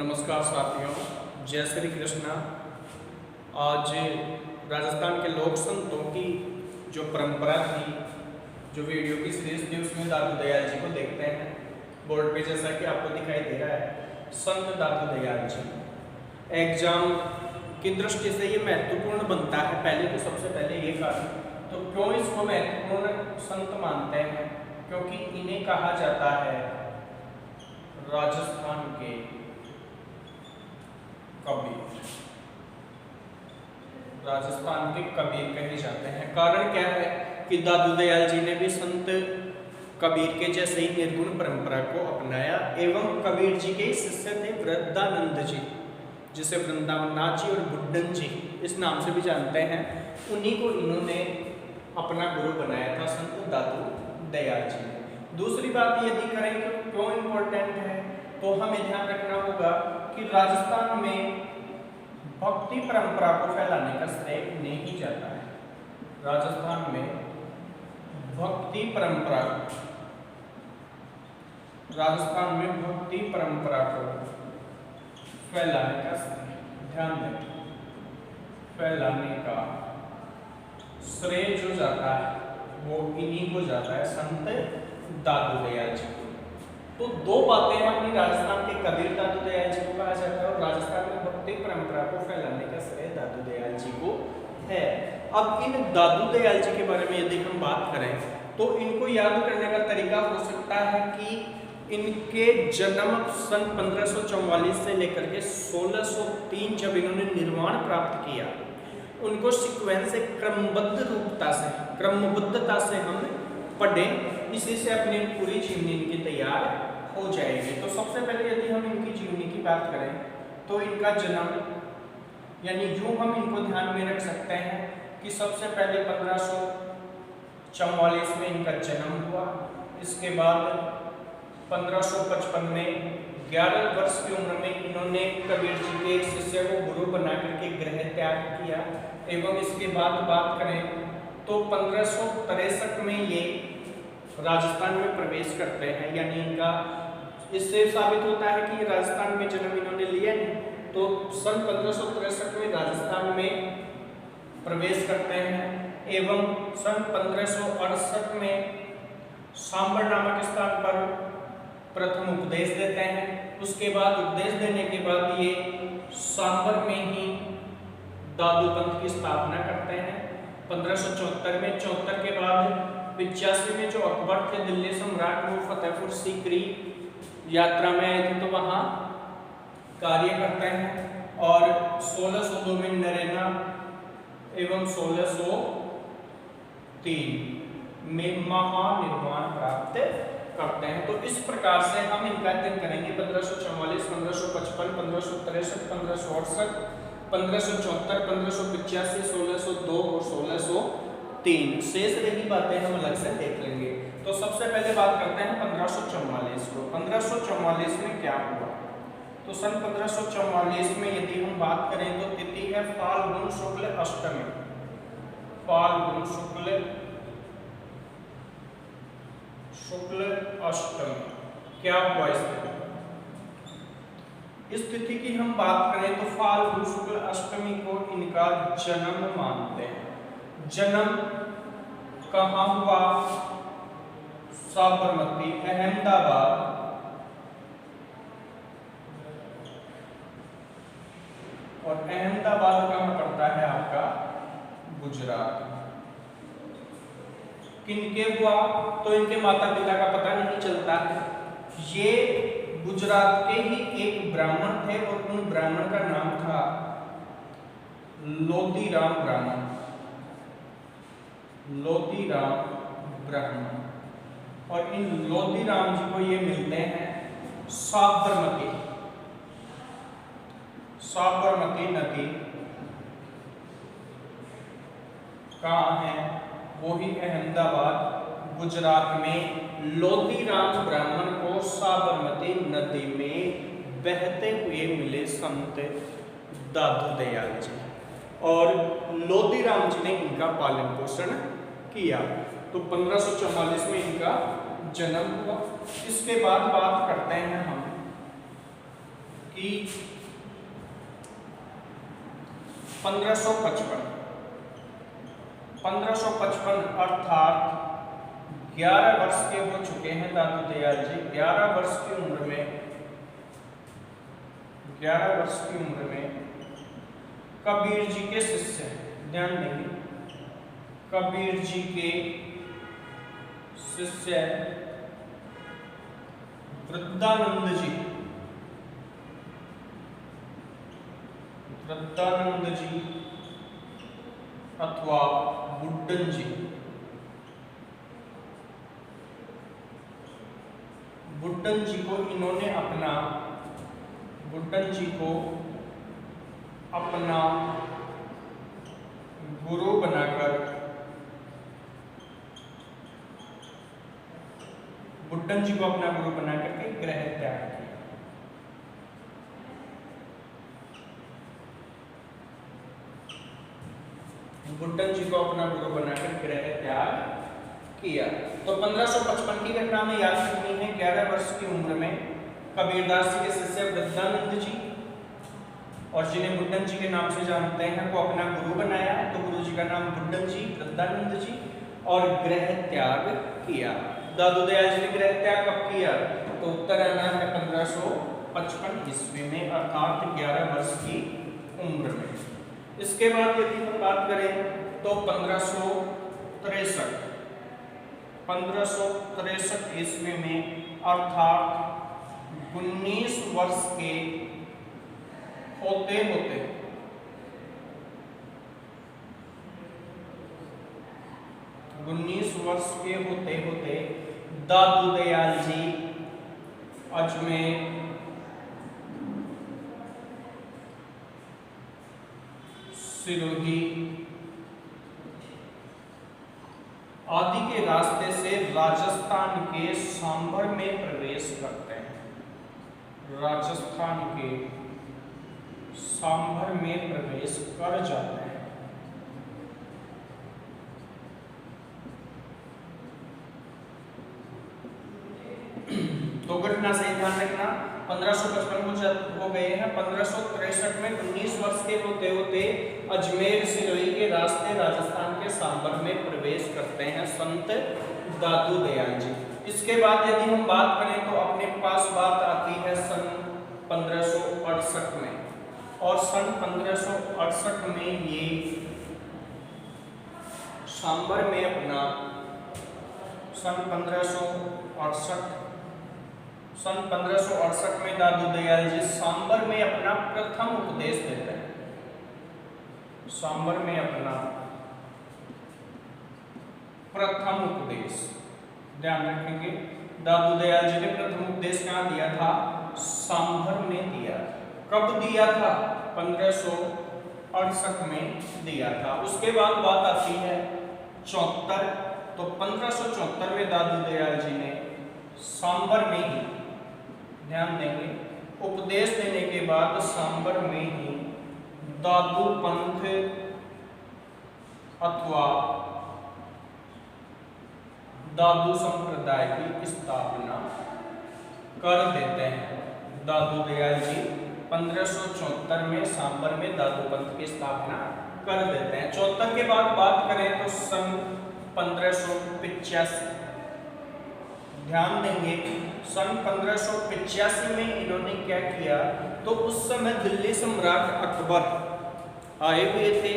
नमस्कार साथियों, जय श्री कृष्णा। आज राजस्थान के लोक संतों की जो परंपरा थी, जो वीडियो की सीरीज थी, उसमें दादू दयाल जी को देखते हैं। बोर्ड पे जैसा कि आपको दिखाई दे रहा है, संत दादू दयाल जी। एग्जाम की दृष्टि से ये महत्वपूर्ण बनता है। पहले तो सबसे पहले ये कारण, तो क्यों इसको महत्वपूर्ण संत मानते हैं? क्योंकि इन्हें कहा जाता है राजस्थान के कबीर। राजस्थान के कबीर कहे जाते हैं। कारण क्या है कि दादू दयाल जी ने भी संत कबीर के जैसे ही निर्गुण परंपरा को अपनाया एवं कबीर जी के शिष्य थे वृद्धानंद जी, जिसे वृंदावननाथ जी और बुड्ढन जी इस नाम से भी जानते हैं। उन्हीं को इन्होंने अपना गुरु बनाया था, संत दादू दयाल जी। दूसरी बात यदि करें कि क्यों इम्पोर्टेंट है, तो हमें ध्यान रखना होगा कि राजस्थान में भक्ति परंपरा को फैलाने का श्रेय इन्हें ही जाता है। राजस्थान में भक्ति परंपरा, राजस्थान में भक्ति परंपरा को फैलाने का श्रेय, ध्यान दें, फैलाने का श्रेय जो जाता है वो इन्हीं को जाता है, संत दादू दयाल जी को। तो दो बातें हैं, अपनी राजस्थान के कबीर दादू दयाल जी को कहा जाता है और राजस्थान में भक्ति परंपरा को फैलाने का श्रेय दादू दयाल जी को है। अब इन दादू दयाल जी के बारे में यदि हम बात करें तो इनको याद करने का तरीका हो सकता है कि इनके जन्म सन 1544 से लेकर के 1603 जब इन्होंने निर्वाण प्राप्त किया, उनको सीक्वेंस से क्रमबद्धता से हम पढ़े, इसी से अपनी पूरी जीवनी इनकी तैयार हो जाएगी। तो सबसे पहले यदि हम इनकी जीवनी की बात करें तो इनका जन्म, यानी यूं हम इनको ध्यान में रख सकते हैं कि सबसे पहले 1544 में इनका जन्म हुआ। इसके बाद 1555 में 11 वर्ष की उम्र में इन्होंने कबीर जी के शिष्य को गुरु बना करके गृह त्याग किया। एवं इसके बाद बात करें तो 1563 में ये राजस्थान में प्रवेश करते हैं, यानी इनका इससे साबित होता है कि राजस्थान में जन्म इन्होंने लिया नहीं। तो सन 1563 में राजस्थान में प्रवेश करते हैं एवं सन 1568 में सांबर नामक स्थान पर प्रथम उपदेश देते हैं। उसके बाद उपदेश देने के बाद ये सांबर में ही दादू पंथ की स्थापना करते हैं 1574 में। 74 के बाद 85 में जो अकबर थे दिल्ली सम्राट, वो फतेहपुर सीकरी यात्रा में आए थे तो वहाँ कार्य करते हैं और 1602 में नरेना एवं 1603 में महानिर्वाण प्राप्त करते हैं। तो इस प्रकार से हम इनका अध्ययन करेंगे 1544, 1555, 1563, 1568, 1574, 1585, 1602 और 1603। शेष रही बातें हम अलग से देख लेंगे। तो सबसे पहले बात करते हैं 1544 को। 1544 में क्या हुआ? तो सन 1544 में यदि हम बात करें तो तिथि है फाल्गुन शुक्ल अष्टमी। फाल्गुन शुक्ल अष्टमी क्या हुआ इस तिथि की हम बात करें तो फाल्गुन शुक्ल अष्टमी को इनका जन्म मानते हैं। जन्म कहाँ हुआ? साबरमती, अहमदाबाद, और अहमदाबाद कहाँ पड़ता है आपका? गुजरात। किनके हुआ? तो इनके माता पिता का पता नहीं चलता है। ये गुजरात के ही एक ब्राह्मण थे और उन ब्राह्मण का नाम था लोदीराम ब्राह्मण। लोदीराम ब्राह्मण, और इन लोदीराम जी को ये मिलते हैं साबरमती नदी कहाँ है? वो ही अहमदाबाद गुजरात में। लोदीराम ब्राह्मण को साबरमती नदी में बहते हुए मिले संत दादू दयाल जी, और लोदीराम जी ने इनका पालन पोषण किया। तो 1544 में इनका जन्म हुआ। इसके बाद बात करते हैं हम कि 1555 अर्थात 11 वर्ष के हो चुके हैं दादू दयाल जी। 11 वर्ष की उम्र में कबीर जी के शिष्य, ध्यान देंगे, कबीर जी के शिष्य वृद्धानंद जी अथवा बुड्ढन जी, बुड्ढन जी को इन्होंने अपना गुरु बनाकर के ग्रह त्याग किया। बुड्ढन जी को अपना गुरु बनाकर ग्रह त्याग किया। तो 1555 की घटना में याद रखनी है, 11 वर्ष की उम्र में कबीरदास जी के शिष्य वृद्धानंद जी, और जिन्हें बुड्ढन जी के नाम से जानते हैं, को अपना गुरु बनाया। तो गुरु जी का नाम बुड्ढन जी, वृद्धानंद जी, और ग्रह त्याग किया। दादू दयाल जी ने ग्रह त्याग कब किया? तो उत्तर आना है 1555 ईस्वी में, अर्थात 11 वर्ष की उम्र में। इसके बाद यदि हम बात करें तो 1563 ईस्वी में, अर्थात 19 वर्ष के होते होते दादू दयाल जी अजमेर, सिरोही आदि के रास्ते से राजस्थान के सांभर में प्रवेश करते हैं। राजस्थान के सांभर में प्रवेश कर जाते हैं। तो घटना से ध्यान रखना, 1555 हो गए हैं। 1563 में 19 वर्ष के होते होते अजमेर सिरोही के रास्ते राजस्थान के सांभर में प्रवेश करते हैं संत दादू दयाल जी। इसके बाद यदि हम बात करें तो अपने पास बात आती है सन 1568 में, और सन 1568 में ये सांभर में अपना सन 1568 में दादू दयाल जी सांभर में अपना प्रथम उपदेश देते हैं। सांभर में अपना प्रथम उपदेश, ध्यान रखेंगे, दादू दयाल जी ने प्रथम उपदेश कहाँ दिया था? सांभर में दिया। कब दिया था? 1568 में दिया था। उसके बाद बात आती है 74। तो 1574 में दादू दयाल जी ने सांभर में ही, ध्यान देंगे, उपदेश देने के बाद सांभर में ही दादू पंथ अथवा दादू संप्रदाय की स्थापना कर देते हैं। दादू दयाल जी 1574 में सांभर में दादू पंथ की स्थापना कर देते हैं। 74 के बाद बात करें तो सन 1585, ध्यान देंगे, सन 1585 में इन्होंने क्या किया? तो उस समय दिल्ली सम्राट अकबर आए हुए थे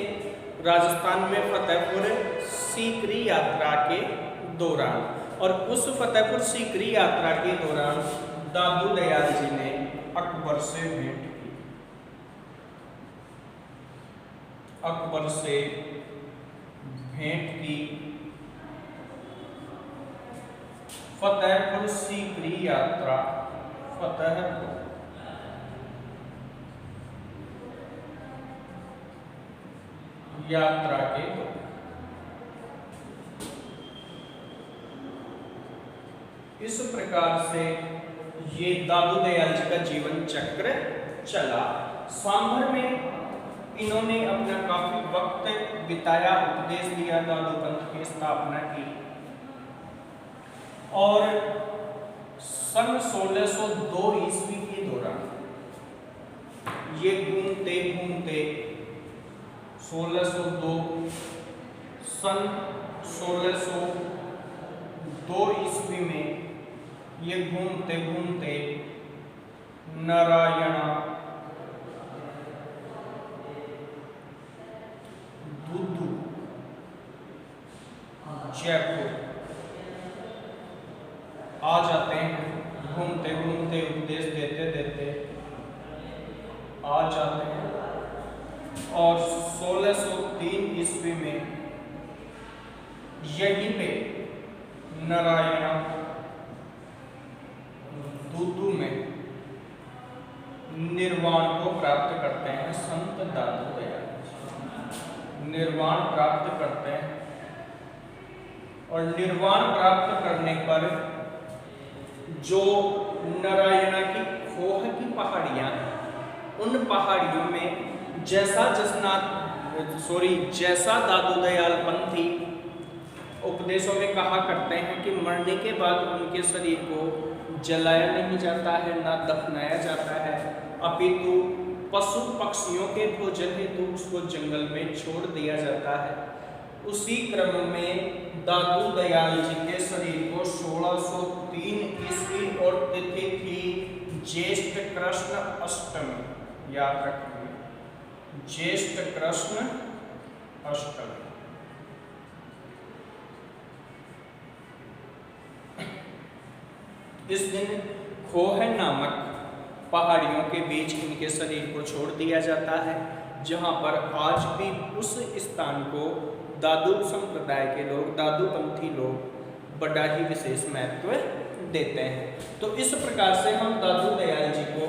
राजस्थान में फतेहपुर सीकरी यात्रा के दौरान, और उस फतेहपुर सीकरी यात्रा के दौरान दादू दयाल जी ने अकबर से भेंट की। फतेहपुर सीकरी यात्रा, फतेहपुर यात्रा के दौरान इस प्रकार से ये दादू दयाल जी का जीवन चक्र चला। सांभर में इन्होंने अपना काफी वक्त बिताया, उपदेश दिया, दादू पंथ की स्थापना की, और सन 1602 ईस्वी के दौरान ये घूमते घूमते 1602 सन 1602 ईस्वी में ये घूमते घूमते नारायणा दूदू जयपुर आ जाते हैं। घूमते घूमते उपदेश देते देते आ जाते हैं और 1603 ईस्वी में यहीं पे नारायणा दूदू में निर्वाण को प्राप्त करते हैं। संत दादू दयाल निर्वाण प्राप्त करते हैं और निर्वाण प्राप्त करने पर जो नारायणा की खोह की पहाड़ियां, उन पहाड़ियों में जैसा दादू दयाल पंथी उपदेशों में कहा करते हैं कि मरने के बाद उनके शरीर को जलाया नहीं जाता है, ना दफनाया जाता है, अपितु पशु पक्षियों के भोजन हेतु उसको जंगल में छोड़ दिया जाता है। उसी क्रम में दादू दयाल जी के शरीर को 1603 ईस्वी और तिथि थी ज्येष्ठ कृष्ण अष्टमी, याद रखिए ज्येष्ठ कृष्ण अष्टमी। इस दिन खोह नामक पहाड़ियों के बीच इनके शरीर को छोड़ दिया जाता है, जहां पर आज भी उस स्थान को दादू संप्रदाय के लोग, दादू पंथी लोग बड़ा ही विशेष महत्व देते हैं। तो इस प्रकार से हम दादू दयाल जी को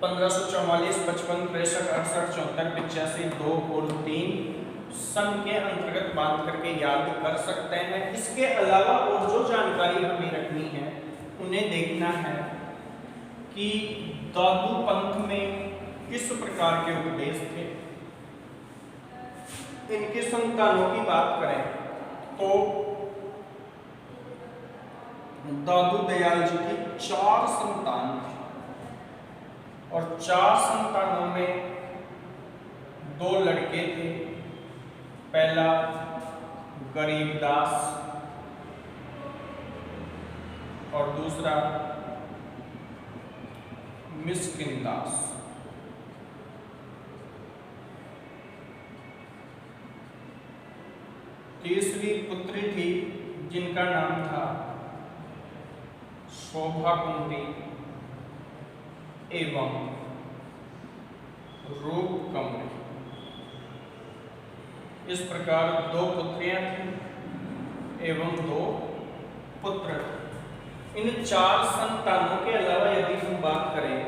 1544, 55, 63, 68, 74, 85, 2 और 3 सन के अंतर्गत बांध करके याद कर सकते हैं। इसके अलावा और जो जानकारी हमें रखनी है उन्हें देखना है कि दादू पंथ में किस प्रकार के उपदेश थे। इनके संतानों की बात करें तो दादू दयाल जी की 4 संतान थे और 4 संतानों में 2 लड़के थे। पहला गरीबदास और दूसरा मिस्किनदास। तीसरी पुत्री थी जिनका नाम था शोभा कुंती एवं रूप कमली। इस प्रकार 2 पुत्रियां थी एवं 2 पुत्र थे। इन 4 संतानों के अलावा यदि हम बात करें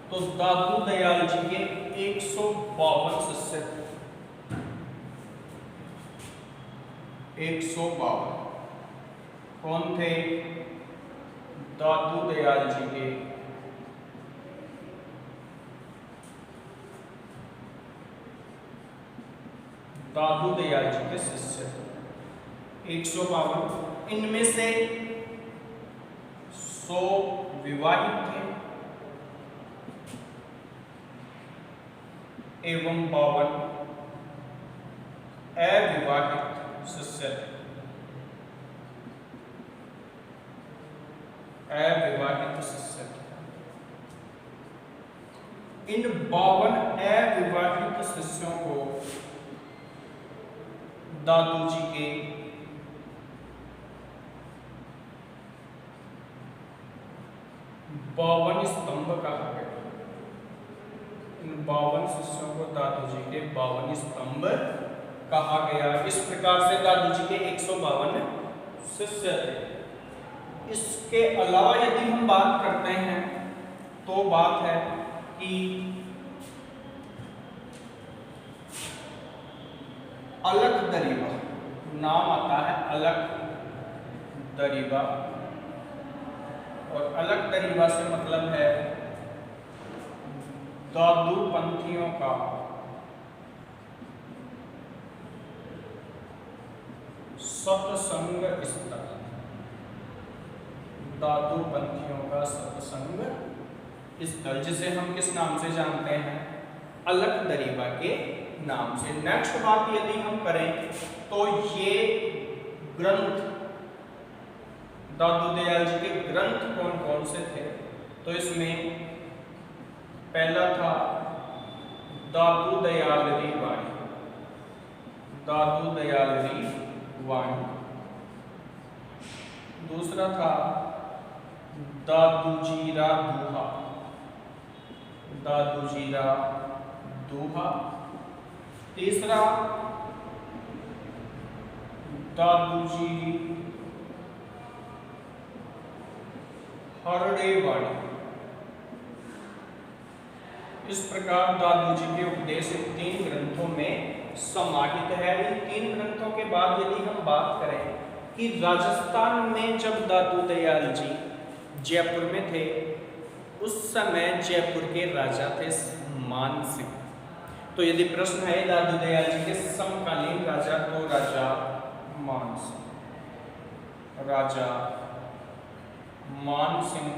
तो दादू दयाल जी के 152 शिष्य थे। 152 कौन थे? दादू दयाल जी के शिष्य थे 152। इनमें से 100 विवाहित थे एवं 52 अविवाहित शिष्य थे। इन 52 अविवाहित शिष्यों को दादू जी के बावन स्तंभ कहा गया। इन 52 शिष्यों को दादू जी के 52 स्तंभ कहा गया। इस प्रकार से दादू जी के 152 शिष्य थे। इसके अलावा यदि हम बात करते हैं तो बात है कि अलख दरीबा नाम आता है, अलख दरीबा, और अलख दरीबा से मतलब है दादू पंथियों का सत्संग स्थल। दादू पंथियों का सत्संग स्थल जिसे हम किस नाम से जानते हैं? अलख दरीबा के नाम से। नेक्स्ट बात यदि हम करें तो ये ग्रंथ, दादू दयाल जी के ग्रंथ कौन कौन से थे, तो इसमें पहला था दादू दयाल री वाणी, दादू दयाल री वाणी। दूसरा था दादू जीरा दूहा, दादू जीरा दूहा। तीसरा दादू जी हरड़े वाणी। इस प्रकार दादू जी के उपदेश 3 ग्रंथों में समाहित है। इन 3 ग्रंथों के बाद यदि हम बात करें कि राजस्थान में जब दादू दयाल जी जयपुर में थे, उस समय जयपुर के राजा थे मान सिंह। तो यदि प्रश्न है दादू दयाल जी के समकालीन राजा, तो राजा मान सिंह, राजा मान सिंह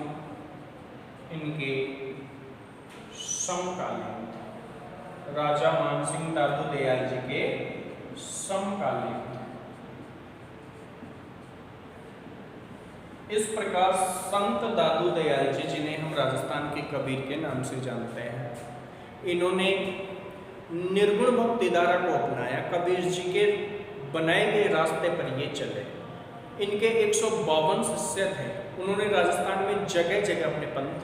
इनके समकालीन थे। राजा मान सिंह दादू दयाल जी के समकालीन थे। इस प्रकार संत दादू दयाल जी, जिन्हें हम राजस्थान के कबीर के नाम से जानते हैं, इन्होंने निर्गुण भक्ति धारा को अपनाया, कबीर जी के बनाए गए रास्ते पर ये चले। इनके 152 शिष्य थे। उन्होंने राजस्थान में जगह जगह अपने पंथ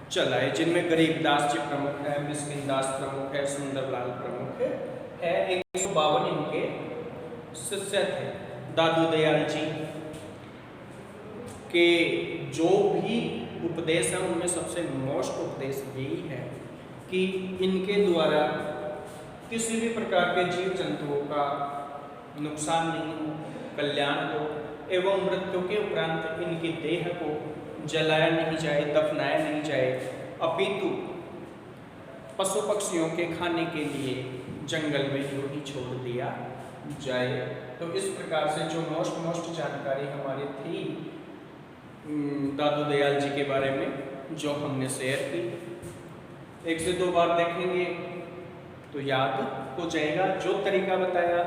चलाए, जिनमें गरीबदास जी प्रमुख है, मिस्किन दास प्रमुख है, सुंदरलाल प्रमुख है। 152 इनके शिष्य थे। दादू दयाल जी के जो भी उपदेश है, उनमें सबसे मोस्ट उपदेश यही है कि इनके द्वारा किसी भी प्रकार के जीव जंतुओं का नुकसान नहीं हो, कल्याण हो, एवं मृत्यु के उपरांत इनकी देह को जलाया नहीं जाए, दफनाया नहीं जाए, अपितु पशु पक्षियों के खाने के लिए जंगल में यूं ही छोड़ दिया जाए। तो इस प्रकार से जो मोस्ट जानकारी हमारी थी दादू दयाल जी के बारे में, जो हमने शेयर की, 1 से 2 बार देखेंगे तो याद हो जाएगा। जो तरीका बताया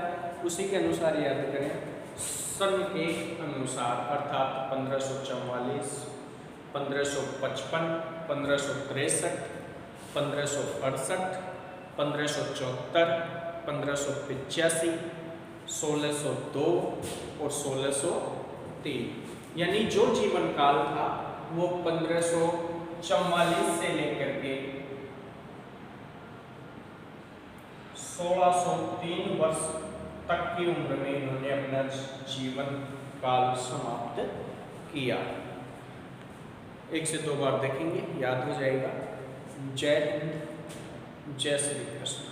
उसी के अनुसार याद करें। सन के अनुसार अर्थात 1544, 1555, 1563, 1568, 1574, 1585, 1602 और 1603, यानी जो जीवन काल था वो 1544 से लेकर के 1603 वर्ष तक की उम्र में इन्होंने अपना जीवन काल समाप्त किया। 1 से 2 बार देखेंगे, याद हो जाएगा। जय हिंद, जय श्री कृष्ण।